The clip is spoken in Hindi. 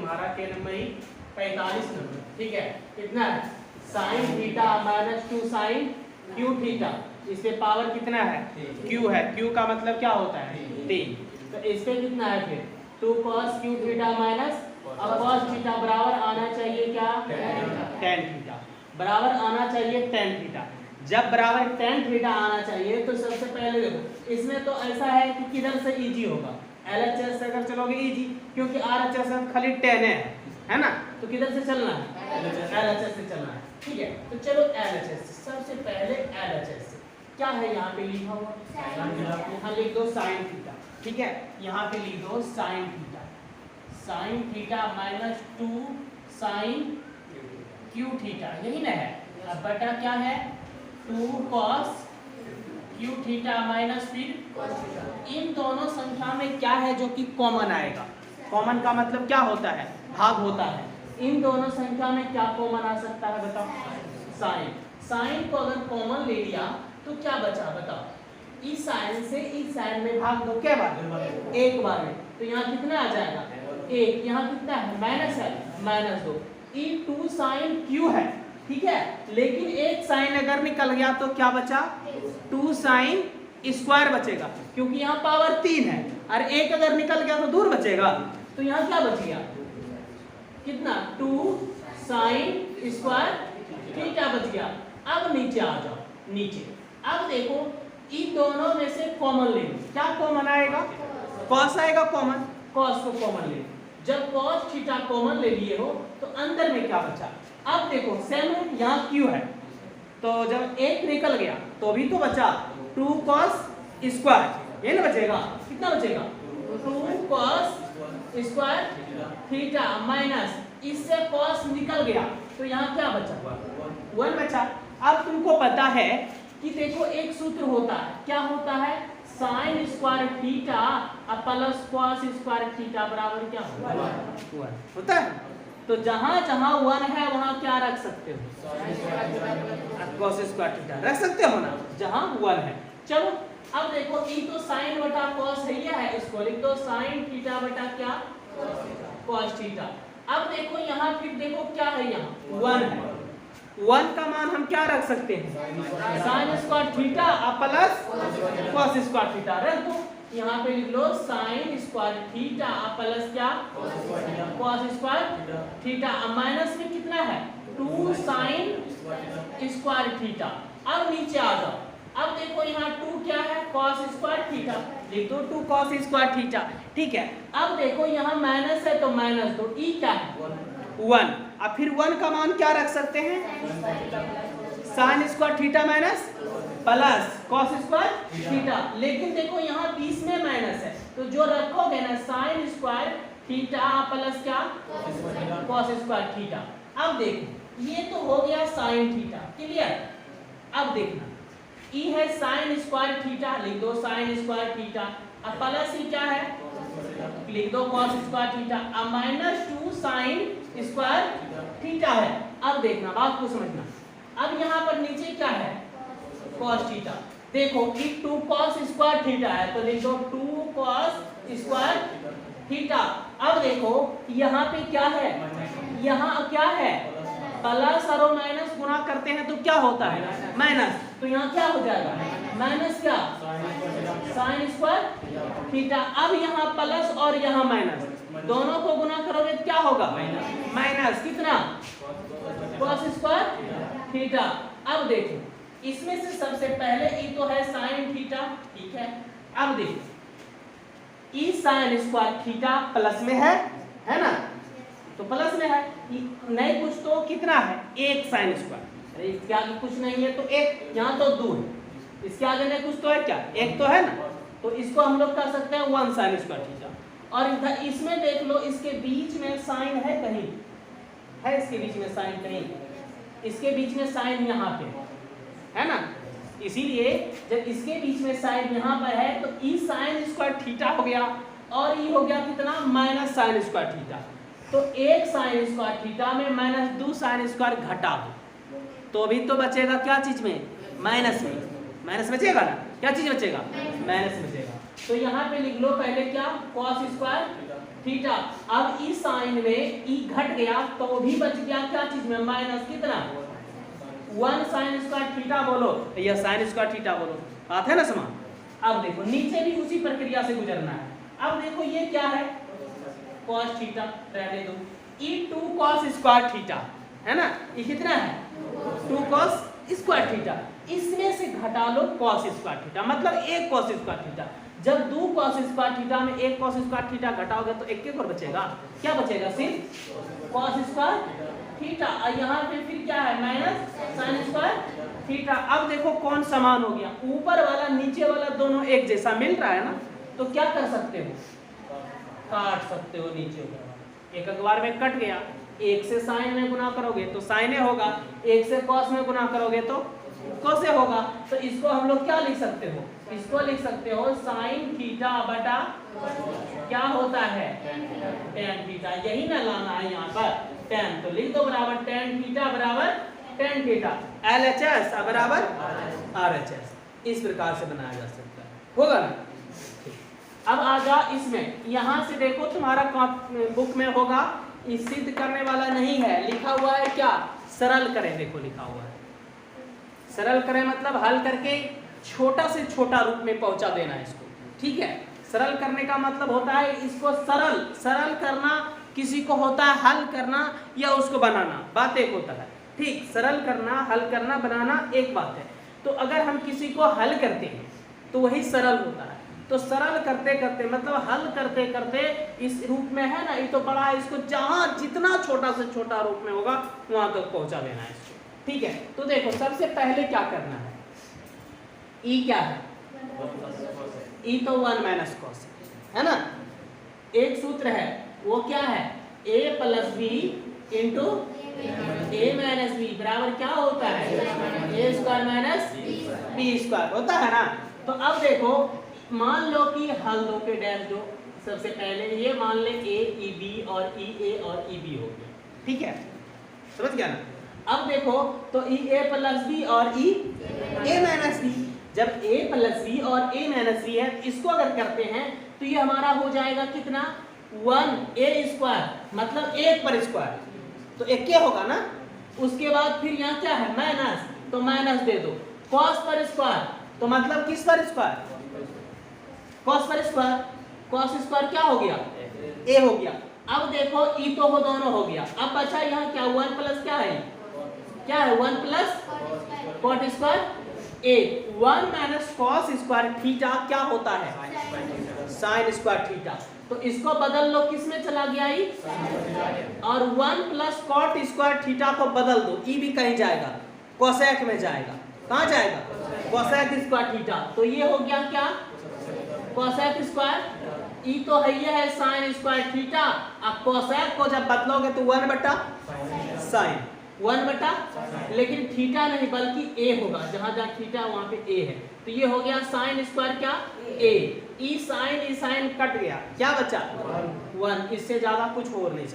तुम्हारा क्या नंबर ही 45 नंबर। ठीक है, कितना है sine theta minus 2 sine cube theta, इस पे पावर कितना है क्यू है, क्यू का मतलब क्या होता है 3, तो इस पे कितना है फिर 2 cos क्यू थीटा माइनस, अब cos थीटा बराबर आना चाहिए क्या tan थीटा, बराबर आना चाहिए tan थीटा। जब बराबर tan थीटा आना चाहिए तो सबसे पहले देखो इसमें तो ऐसा है कि किधर से इजी होगा, LHS से अगर चलोगे इजी, क्योंकि RHS में खाली tan है ना, तो किधर से चलना है LHS से चलना है। ठीक है, तो चलो LHS सबसे पहले LHS क्या है यहाँ पे लिखा हुआ, यहाँ लिख दो साइन थीटा। ठीक है, यहाँ पे लिख दो sine theta, sine theta minus 2 sine cube theta, यही ना है। अब बटा क्या है 2 cos क्यू थीटा माइनस फिर इन दोनों संख्या में क्या है जो कि कॉमन आएगा, कॉमन का मतलब क्या होता है भाग होता है, इन दोनों संख्या में क्या कॉमन आ सकता है बताओ साइन, साइन को अगर कॉमन ले लिया तो क्या बचा बताओ, इस साइन से इस साइन में भाग दो, क्या बार एक बार में, तो यहाँ कितना आ जाएगा एक, यहाँ कितना है माइनस है माइनस 2, ई 2 साइन क्यू है। ठीक है, लेकिन एक साइन अगर निकल गया तो क्या बचा 2 साइन स्क्वायर बचेगा, क्योंकि यहाँ पावर 3 है, और एक अगर निकल गया तो दूर बचेगा, तो यहाँ क्या बच गया कितना 2 साइन स्क्वायर थीटा बच गया। अब नीचे आ जाओ, नीचे अब देखो इन दोनों में से कॉमन ले, क्या कॉमन आएगा कॉस आएगा कॉमन, कॉस को कॉमन ले, जब कॉस थीटा कॉमन ले लिए हो तो अंदर में क्या बचा, अब देखो सेम है यहाँ क्यू है, तो जब एक निकल गया तो भी तो बचा 2 cos स्क्वायर, ये ना बचेगा, कितना बचेगा 2 cos स्क्वायर थीटा माइनस, इससे cos निकल गया तो यहाँ क्या बचा 1 बचा। अब तुमको पता है कि देखो एक सूत्र होता है, क्या होता है sine square theta plus cos square theta बराबर क्या होता है, तो जहां जहां 1 है वहां क्या रख सकते हो कॉस स्क्वायर थीटा रख सकते हो ना, जहां 1 है। चलो अब देखो ई तो साइन बटा कॉस है, ये है, इसको लिख दो साइन थीटा बटा क्या कॉस थीटा। अब देखो यहाँ फिर देखो क्या है, यहाँ 1 है, 1 का मान हम क्या रख सकते हैं sine square theta plus cos square theta रख दो, यहाँ पे लिख लो साइन स्क्वायर थीटा प्लस क्या कॉस स्क्वायर थीटा, माइनस में कितना है 2 साइन स्क्वायर थीटा। अब नीचे आ जाओ, अब देखो यहाँ 2 क्या है कॉस स्क्वायर थीटा, लिख दो 2 कॉस स्क्वायर थीटा। ठीक है, अब देखो यहाँ माइनस है तो माइनस दो, ई क्या है 1, अब फिर 1 का मान क्या रख सकते हैं sine square theta minus plus cos square theta, लेकिन देखो यहाँ बीच में माइनस है, तो जो रखोगे ना साइन स्क्वायर थीटा प्लस क्या कॉस स्क्वायर थीटा। अब देखो ये तो हो गया साइन थीटा, क्लियर। अब देखना ई है साइन स्क्वायर थीटा, लिख दो साइन स्क्वायर थीटा, अब प्लस ही क्या है लिख दो कॉस स्क्वायर थीटा, अब माइनस 2 साइन स्क्वायर थीटा है। अब देखना बात को समझना, अब यहाँ पर नीचे क्या है कॉस थीटा, देखो कि 2 cos स्क्वायर थीटा है तो लिख दो 2 cos स्क्वायर थीटा। अब देखो यहाँ पे क्या है, यहाँ क्या है प्लस और माइनस गुणा करते हैं तो क्या होता है माइनस, तो यहाँ क्या हो जाएगा माइनस क्या साइन स्क्वायर थीटा। अब यहाँ प्लस और यहाँ माइनस दोनों को गुणा करोगे तो क्या होगा माइनस कितना cos स्क्वायर थीटा। अब देखो इसमें से सबसे पहले ई तो है साइन थीटा, ठीक है। अब देखो ई साइन स्क्वायर थीटा प्लस में है ना, तो प्लस में है, नहीं कुछ तो कितना है 1 साइन स्क्वायर, अरे इसके आगे कुछ नहीं है तो 1, यहाँ तो 2 है, इसके आगे नहीं कुछ तो है क्या 1 तो है ना, तो इसको हम लोग कर सकते हैं 1 साइन स्क्वायर थीटा। और इधर इसमें देख लो इसके बीच में साइन है कहीं, है इसके बीच में साइन कहीं, इसके बीच में साइन यहाँ पे है ना, इसीलिए जब इसके बीच में साइन यहाँ पर है तो ई साइन स्क्वायर थीटा हो गया और ई हो गया कितना माइनस साइन स्क्वायर थीटा। तो 1 साइन स्क्वायर थीटा में माइनस 2 साइन स्क्वायर घटा दो तो अभी तो बचेगा क्या चीज में माइनस में, माइनस बचेगा ना, क्या चीज बचेगा माइनस बचेगा। तो यहाँ पे लिख लो पहले क्या cos स्क्वायर थीटा। अब ई साइन साइन में ई घट गया तो भी बच गया क्या चीज में, माइनस कितना 1 साइन स्क्वायर थीटा बोलो या साइन स्क्वायर थीटा बोलो, बात है ना समान। अब देखो नीचे भी उसी प्रक्रिया से गुजरना है। अब देखो ये क्या है, cos थीटा रहने दो, ई 2 cos स्क्वायर थीटा है ना, ये कितना है 2 cos स्क्वायर थीटा, इसमें से घटा लो cos स्क्वायर थीटा, मतलब 1 cos स्क्वायर थीटा। जब 2 cos स्क्वायर थीटा में 1 cos स्क्वायर थीटा घटाओगे तो एक और बचेगा, क्या बचेगा, सिर्फ cos स्क्वायर थीटा, और यहाँ पे फिर क्या है माइनस sin स्क्वायर थीटा। अब देखो कौन समान हो गया, ऊपर वाला नीचे वाला दोनों एक जैसा मिल रहा है ना, तो क्या कर सकते हो, काट सकते हो नीचे ऊपर, एक अखबार में कट गया, एक से साइन में गुना करोगे तो साइने होगा, एक से कॉस में गुना करोगे तो कोसे होगा। तो इसको हम लोग क्या लिख सकते हो, इसको लिख सकते हो साइन थीटा बटा क्या होता है टेन थीटा, यही ना लाना है यहाँ पर टेन, तो लिख दो बराबर टेन थीटा बराबर टेन थीटा, LHS बराबर RHS, इस प्रकार से बनाया जा सकता है, होगा ना। अब आजा इसमें, यहाँ से देखो तुम्हारा बुक में होगा, इस सिद्ध करने वाला नहीं है, लिखा हुआ है क्या, सरल करें, देखो लिखा हुआ है सरल करें, मतलब हल करके छोटा से छोटा रूप में पहुंचा देना इसको, ठीक है। सरल करने का मतलब होता है इसको सरल करना, किसी को होता है हल करना या उसको बनाना, बात एक होता है, ठीक। सरल करना, हल करना, बनाना एक बात है। तो अगर हम किसी को हल करते हैं तो वही सरल होता है। तो सरल करते करते मतलब हल करते करते इस रूप में है ना, ये तो बड़ा है, इसको जहां जितना छोटा से छोटा रूप में होगा वहां तक पहुंचा देना है इसको, ठीक है। तो देखो सबसे पहले क्या करना है, ई क्या है, ई तो 1 माइनस कॉस है ना, एक सूत्र है वो क्या है, a plus B into A minus B बराबर क्या होता है, A square minus B square होता है ना। तो अब देखो मान लो कि हल दो के डैश दो, सबसे पहले ये मान ले ए ई बी और ई ए और ई बी हो गया, ठीक है, समझ गया ना। अब देखो तो ई ए प्लस बी और ई ए माइनस बी, जब ए प्लस बी और ए माइनस बी है, इसको अगर करते हैं तो ये हमारा हो जाएगा कितना 1 ए स्क्वायर, मतलब 1 पर स्क्वायर, तो एक क्या होगा ना। उसके बाद फिर यहाँ क्या है माइनस, तो माइनस दे दो, कॉस पर स्क्वायर, तो मतलब किस पर स्क्वायर, कॉस पर स्क्वायर, कॉस स्क्वायर क्या हो गया ए हो गया। अब देखो ई तो हो दोनों हो गया, अब बचा यहाँ क्या 1 प्लस क्या है 1 प्लस कॉट स्क्वायर ए, 1 माइनस कॉस स्क्वायर थीटा क्या होता है साइन स्क्वायर थीटा। तो इसको बदल लो, किस में चला गया ई, और 1 प्लस कॉट स्क्वायर थीटा को बदल दो, ई भी कहीं जाएगा कोसेक में जाएगा, कहाँ जाएगा कोसेक स्क्वायर थीटा, तो ये हो गया क्या कोसेक स्क्वायर, ई तो है ये है साइन स्क्वायर थीटा, अब कोसेक को जब बदलोगे तो 1 बटा साइन 1 बटा, लेकिन थीटा नहीं बल्कि ए होगा, जहां जहां थीटा वहां पे ए है, तो ये हो गया साइन स्क्वायर क्या ए, ई साइन कट गया, क्या बचा 1, इससे ज्यादा कुछ और नहीं।